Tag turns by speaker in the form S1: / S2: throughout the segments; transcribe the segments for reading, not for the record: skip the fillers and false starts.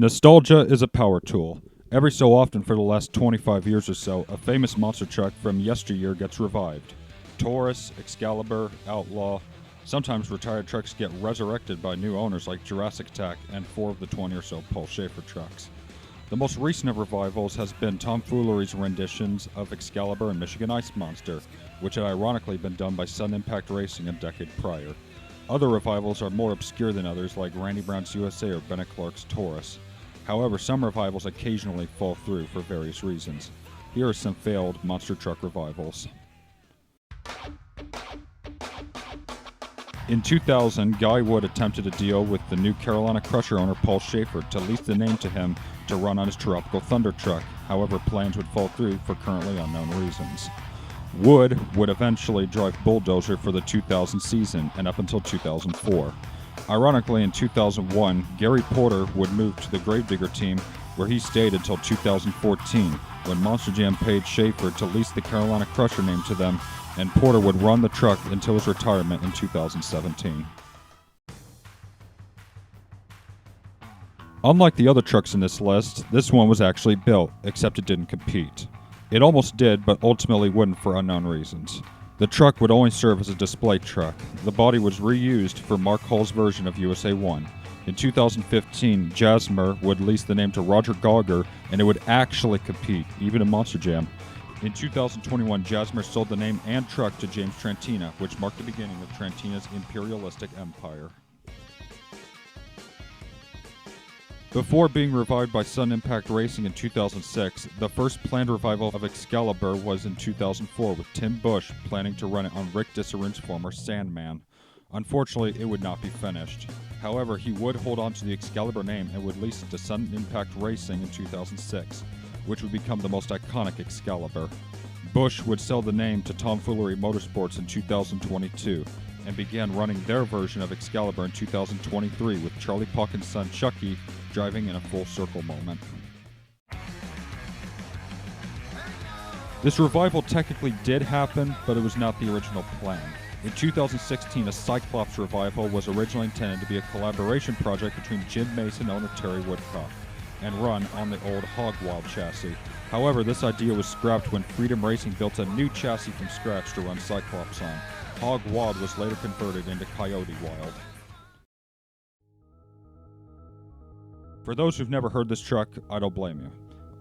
S1: Nostalgia is a power tool. Every so often for the last 25 years or so, a famous monster truck from yesteryear gets revived. Taurus, Excalibur, Outlaw. Sometimes retired trucks get resurrected by new owners like Jurassic Attack and 4 of the 20 or so Paul Schaefer trucks. The most recent of revivals has been Tomfoolery's renditions of Excalibur and Michigan Ice Monster, which had ironically been done by Sudden Impact Racing a decade prior. Other revivals are more obscure than others, like Randy Brown's USA or Bennett Clark's Taurus. However, some revivals occasionally fall through for various reasons. Here are some failed monster truck revivals. In 2000, Guy Wood attempted a deal with the new Carolina Crusher owner Paul Schaefer to lease the name to him to run on his Tropical Thunder truck. However, plans would fall through for currently unknown reasons. Wood would eventually drive Bulldozer for the 2000 season and up until 2004. Ironically, in 2001, Gary Porter would move to the Gravedigger team, where he stayed until 2014, when Monster Jam paid Schaefer to lease the Carolina Crusher name to them, and Porter would run the truck until his retirement in 2017. Unlike the other trucks in this list, this one was actually built, except it didn't compete. It almost did, but ultimately wouldn't for unknown reasons. The truck would only serve as a display truck. The body was reused for Mark Hall's version of USA 1. In 2015, Jasmer would lease the name to Roger Gauger, and it would actually compete, even in Monster Jam. In 2021, Jasmer sold the name and truck to James Trantina, which marked the beginning of Trantina's imperialistic empire. Before being revived by Sudden Impact Racing in 2006, the first planned revival of Excalibur was in 2004, with Tim Bush planning to run it on Rick Disseron's former Sandman. Unfortunately, it would not be finished. However, he would hold on to the Excalibur name and would lease it to Sudden Impact Racing in 2006, which would become the most iconic Excalibur. Bush would sell the name to Tomfoolery Motorsports in 2022, and began running their version of Excalibur in 2023 with Charlie Pauken's son Chucky driving in a full circle moment. This revival technically did happen, but it was not the original plan. In 2016, a Cyclops revival was originally intended to be a collaboration project between Jim Mason owner Terry Woodcock and run on the old Hog Wild chassis. However, this idea was scrapped when Freedom Racing built a new chassis from scratch to run Cyclops on. Hog Wild was later converted into Coyote Wild. For those who've never heard this truck, I don't blame you.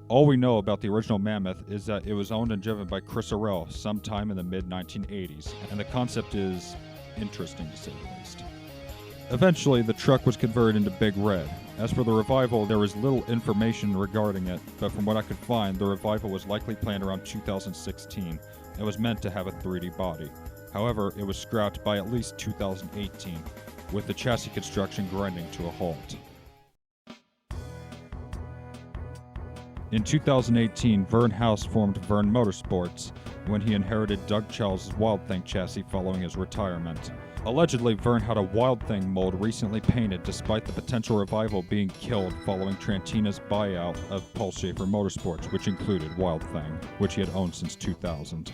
S1: All we know about the original Mammoth is that it was owned and driven by Chris Arell sometime in the mid-1980s, and the concept is interesting to say the least. Eventually, the truck was converted into Big Red. As for the revival, there is little information regarding it, but from what I could find, the revival was likely planned around 2016 and was meant to have a 3D body. However, it was scrapped by at least 2018, with the chassis construction grinding to a halt. In 2018, Vern House formed Vern Motorsports when he inherited Doug Charles' Wild Thing chassis following his retirement. Allegedly, Vern had a Wild Thing mold recently painted despite the potential revival being killed following Trantina's buyout of Paul Schaefer Motorsports, which included Wild Thing, which he had owned since 2000.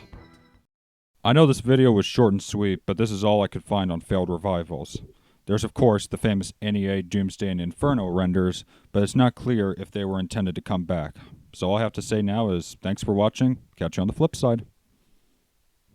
S1: I know this video was short and sweet, but this is all I could find on failed revivals. There's of course the famous NEA Doomsday and Inferno renders, but it's not clear if they were intended to come back. So all I have to say now is thanks for watching, catch you on the flip side.